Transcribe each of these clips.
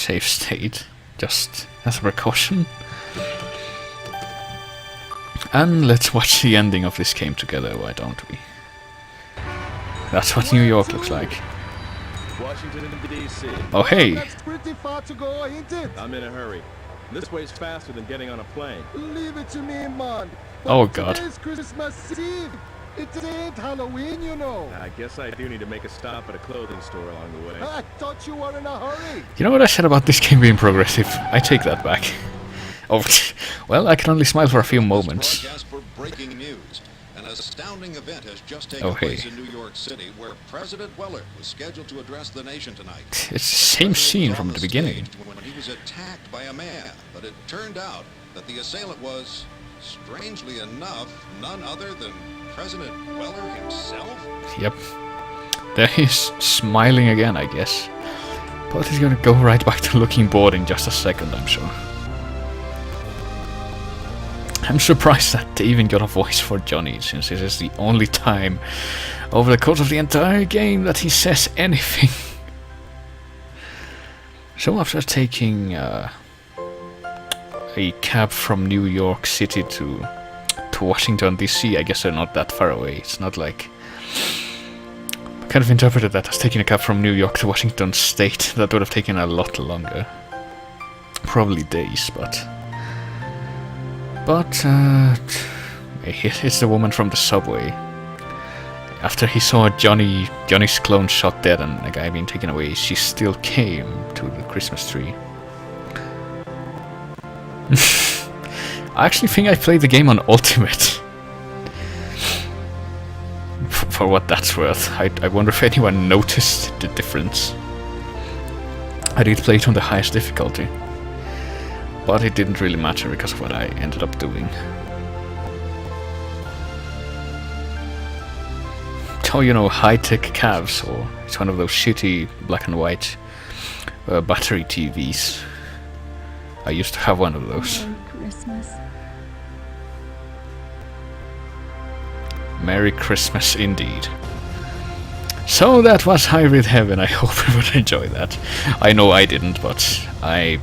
save state, just as a precaution. And let's watch the ending of this game together, why don't we? That's what New York looks like. Washington, D.C. Oh hey! That's pretty far to go, ain't it? I'm in a hurry. This way's faster than getting on a plane. Leave it to me, man. Oh god. Today's Christmas Eve. It ain't Halloween, you know. I guess I do need to make a stop at a clothing store along the way. I thought you were in a hurry. You know what I said about this game being progressive? I take that back. Oh, well, I can only smile for a few moments. For breaking news. An astounding event has just Oh, taken hey. place in New York City, where President Weller was scheduled to address the nation tonight. It's the same scene from the beginning. When he was attacked by a man, but it turned out that the assailant was, strangely enough, none other than President Weller himself. Yep. There he's smiling again, I guess. But he's gonna go right back to looking bored in just a second, I'm sure. I'm surprised that they even got a voice for Johnny, since this is the only time over the course of the entire game that he says anything. So after taking a cab from New York City to Washington DC, I guess they're not that far away. It's not like... I kind of interpreted that as taking a cab from New York to Washington State. That would have taken a lot longer. Probably days, but it's the woman from the subway. After he saw Johnny's clone shot dead and a guy being taken away, she still came to the Christmas tree. I actually think I played the game on Ultimate. For what that's worth. I wonder if anyone noticed the difference. I did play it on the highest difficulty. But it didn't really matter because of what I ended up doing. So, you know, high-tech cabs, or it's one of those shitty black and white battery TVs. I used to have one of those. Merry Christmas. Merry Christmas indeed. So that was Hybrid Heaven. I hope you would enjoy that. I know I didn't, but I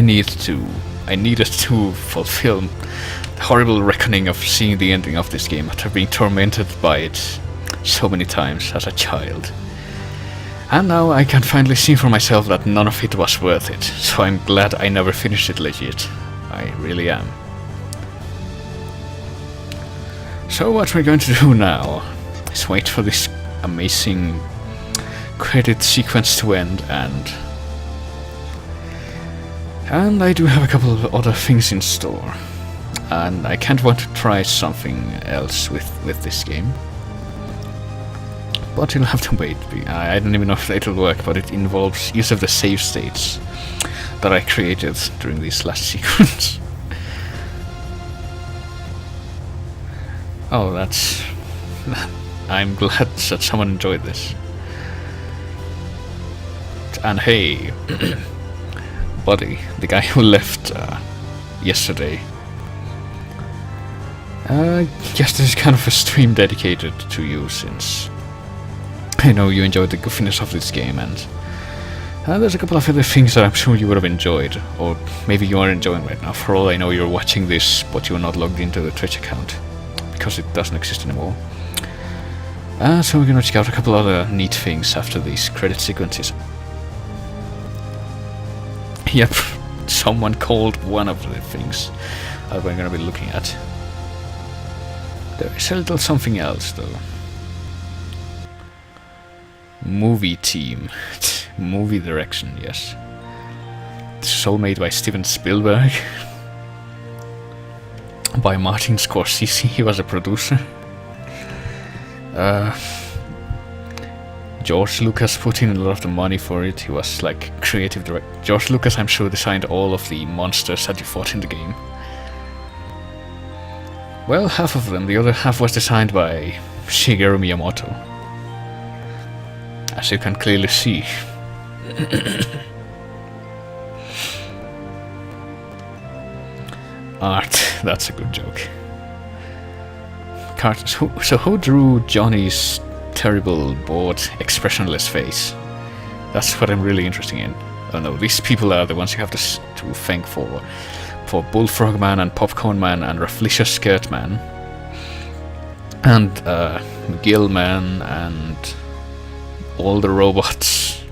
needed to fulfill the horrible reckoning of seeing the ending of this game after being tormented by it so many times as a child. And now I can finally see for myself that none of it was worth it, so I'm glad I never finished it legit. I really am. So what we're going to do now is wait for this amazing credit sequence to end, and I do have a couple of other things in store, and I can't want to try something else with this game. But you'll have to wait. I don't even know if it'll work, but it involves use of the save states that I created during this last sequence. Oh, that's... I'm glad that someone enjoyed this. And hey, Buddy, the guy who left yesterday. Guess this is kind of a stream dedicated to you, since I know you enjoyed the goofiness of this game, and there's a couple of other things that I'm sure you would have enjoyed, or maybe you are enjoying right now. For all I know, you're watching this, but you're not logged into the Twitch account, because it doesn't exist anymore. So we're gonna check out a couple other neat things after these credit sequences. Yep, someone called one of the things that we're gonna be looking at. There is a little something else, though. Movie team. Movie direction, yes. This is all made by Steven Spielberg. By Martin Scorsese, he was a producer. George Lucas put in a lot of the money for it. He was like creative director. George Lucas, I'm sure, designed all of the monsters that you fought in the game. Well, half of them. The other half was designed by Shigeru Miyamoto, as you can clearly see. Art, that's a good joke. So who drew Johnny's terrible, bored, expressionless face? That's what I'm really interested in. Oh no, these people are the ones you have to thank for Bullfrog Man and Popcorn Man and Rafflesia Skirt Man and Gill Man and all the robots,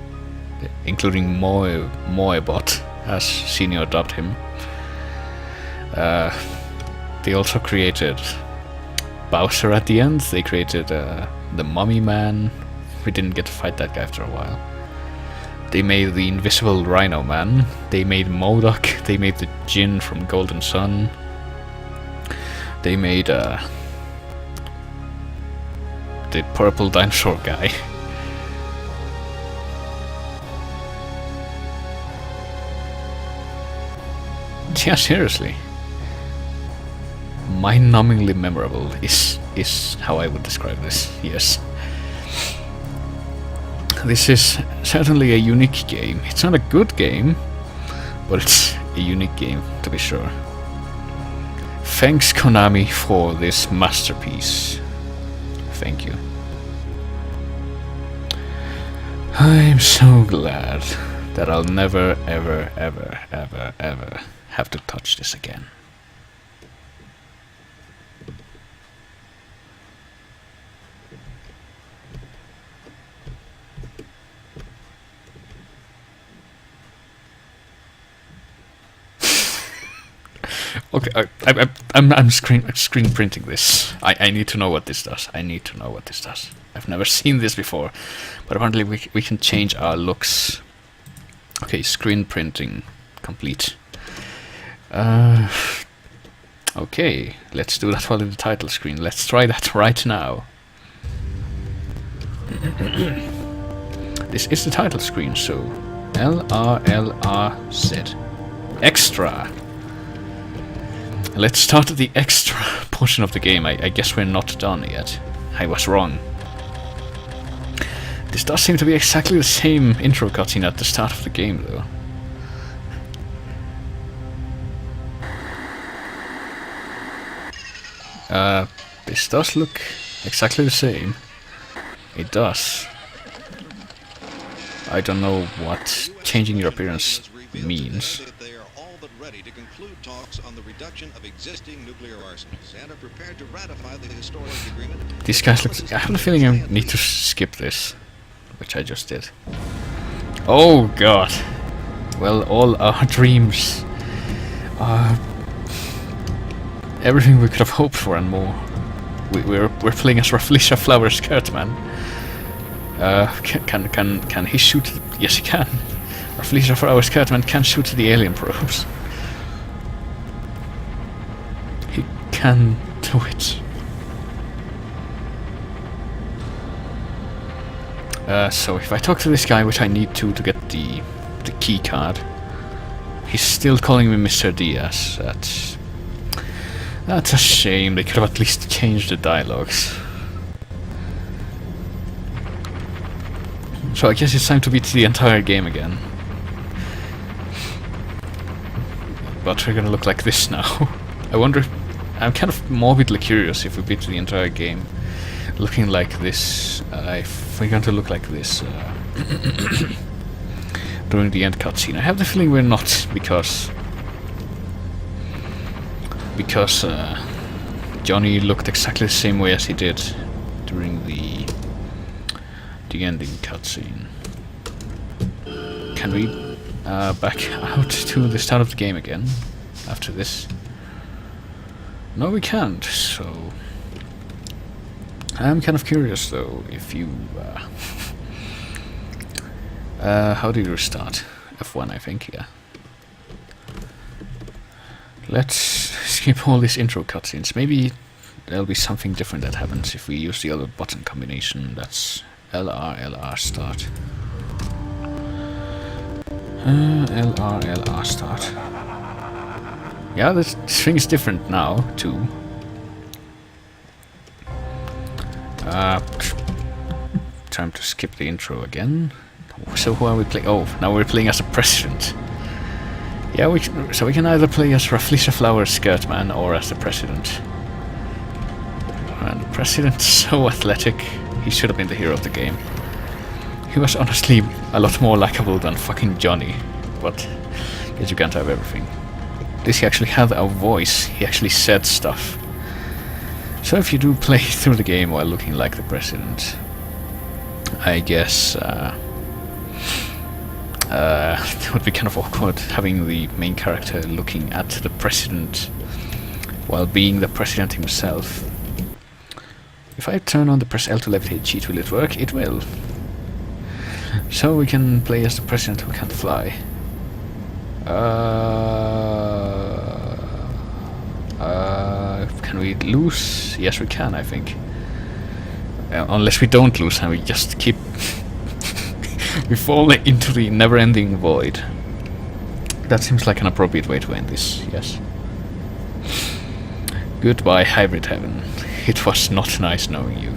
including Moebot, as Senior dubbed him. They also created Bowser at the end. They created the Mummy Man. We didn't get to fight that guy after a while. They made the Invisible Rhino Man. They made MODOK. They made the Jinn from Golden Sun. They made the purple dinosaur guy. Yeah, seriously. Mind-numbingly memorable is how I would describe this, yes. This is certainly a unique game. It's not a good game, but it's a unique game, to be sure. Thanks, Konami, for this masterpiece. Thank you. I'm so glad that I'll never, ever, ever, ever, ever have to touch this again. Okay, I'm screen printing this. I need to know what this does. I need to know what this does. I've never seen this before, but apparently we can change our looks. Okay, screen printing complete. Okay, let's do that while in the title screen. Let's try that right now. This is the title screen, so LRLRZ extra. Let's start the extra portion of the game. I guess we're not done yet. I was wrong. This does seem to be exactly the same intro cutscene at the start of the game, though. This does look exactly the same. It does. I don't know what changing your appearance means. Ready to conclude talks on the reduction of existing nuclear arsenals and are prepared to ratify the historic agreement. These guys look... I have a feeling I need to skip this, which I just did. Oh god. Well, all our dreams are everything we could have hoped for and more. We're playing as Rafflesia Flower Skirt Man. Can he shoot? Yes, he can. Rafflesia Flower Skirt Man can shoot the alien probes. He can do it. So if I talk to this guy, which I need to get the key card, he's still calling me Mr. Diaz. That's a shame. They could have at least changed the dialogues. So I guess it's time to beat the entire game again. But we're gonna look like this now. I wonder... I'm kind of morbidly curious if we beat the entire game looking like this, if we're going to look like this during the end cutscene. I have the feeling we're not, because Johnny looked exactly the same way as he did during the ending cutscene. Can we back out to the start of the game again after this? No, we can't, so... I'm kind of curious, though, if you... how do you restart? F1, I think, yeah. Let's skip all these intro cutscenes. Maybe there'll be something different that happens if we use the other button combination. That's LR start. LR start. Yeah, this thing is different now, too. Time to skip the intro again. So who are we playing? Oh, now we're playing as the president. Yeah, we can either play as Rafflesia Flower Skirt Man or as the president. And the president's so athletic. He should have been the hero of the game. He was honestly a lot more likable than fucking Johnny, but guess you can't have everything. This he actually had a voice, he actually said stuff. So if you do play through the game while looking like the president, I guess it would be kind of awkward having the main character looking at the president while being the president himself. If I turn on the press L to levitate cheat, will it work? It will. So we can play as the president who can't fly. Can we lose? Yes, we can, I think. Unless we don't lose and we just keep... we fall into the never-ending void. That seems like an appropriate way to end this, yes. Goodbye, Hybrid Heaven. It was not nice knowing you.